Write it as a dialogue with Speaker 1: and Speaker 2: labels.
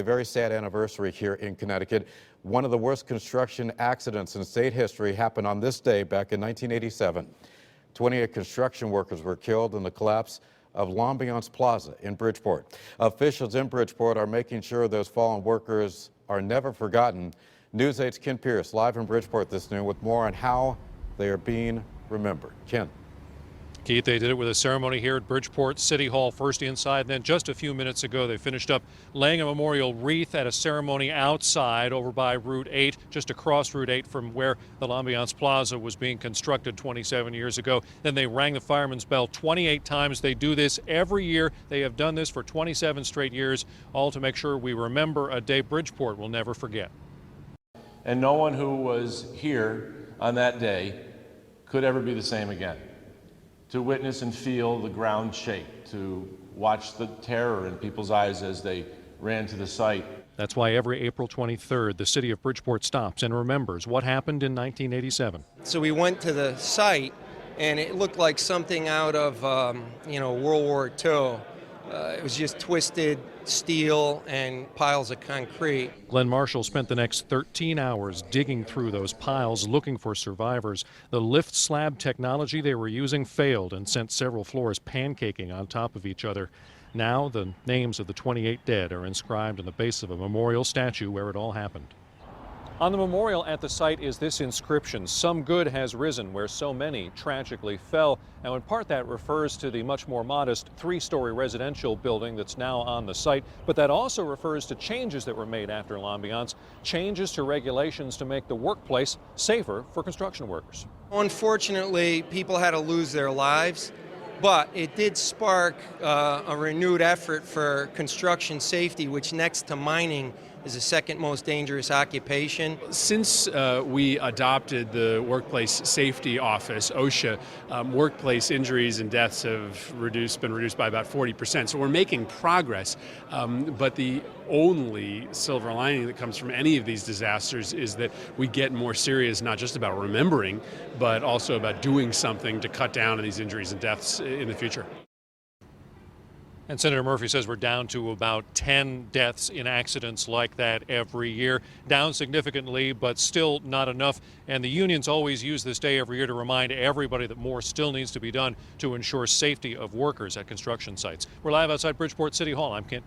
Speaker 1: very sad anniversary here in Connecticut. One of the worst construction accidents in state history happened on this day back in 1987. 28 construction workers were killed in the collapse of L'ambiance Plaza in Bridgeport. Officials in Bridgeport are making sure those fallen workers are never forgotten. News 8's Ken Pierce live in Bridgeport this noon with more on how they are being remembered. Ken.
Speaker 2: Keith, they did it with a ceremony here at Bridgeport City Hall, first inside, and then just a few minutes ago they finished up laying a memorial wreath at a ceremony outside over by Route 8, just across Route 8 from where the L'ambiance Plaza was being constructed 27 years ago. Then they rang the fireman's bell 28 times. They do this every year. They have done this for 27 straight years, all to make sure we remember a day Bridgeport will never forget.
Speaker 3: And no one who was here on that day could ever be the same again. To witness and feel the ground shake, to watch the terror in people's eyes as they ran to the site.
Speaker 2: That's why every April 23rd, the city of Bridgeport stops and remembers what happened in 1987.
Speaker 4: So we went to the site, and it looked like something out of, World War II. It was just twisted steel and piles of concrete.
Speaker 2: Glenn Marshall spent the next 13 hours digging through those piles looking for survivors. The lift slab technology they were using failed and sent several floors pancaking on top of each other. Now the names of the 28 dead are inscribed in the base of a memorial statue where it all happened. On the memorial at the site is this inscription: "Some good has risen where so many tragically fell." Now, in part, that refers to the much more modest three-story residential building that's now on the site, but that also refers to changes that were made after L'ambiance, changes to regulations to make the workplace safer for construction workers.
Speaker 4: Unfortunately, people had to lose their lives, but it did spark a renewed effort for construction safety, which next to mining is the second most dangerous occupation.
Speaker 5: Since we adopted the Workplace Safety Office, OSHA, workplace injuries and deaths have been reduced by about 40%. So we're making progress, but the only silver lining that comes from any of these disasters is that we get more serious, not just about remembering, but also about doing something to cut down on these injuries and deaths in the future.
Speaker 2: And Senator Murphy says we're down to about 10 deaths in accidents like that every year. Down significantly, but still not enough. And the unions always use this day every year to remind everybody that more still needs to be done to ensure safety of workers at construction sites. We're live outside Bridgeport City Hall. I'm Kent Pierce.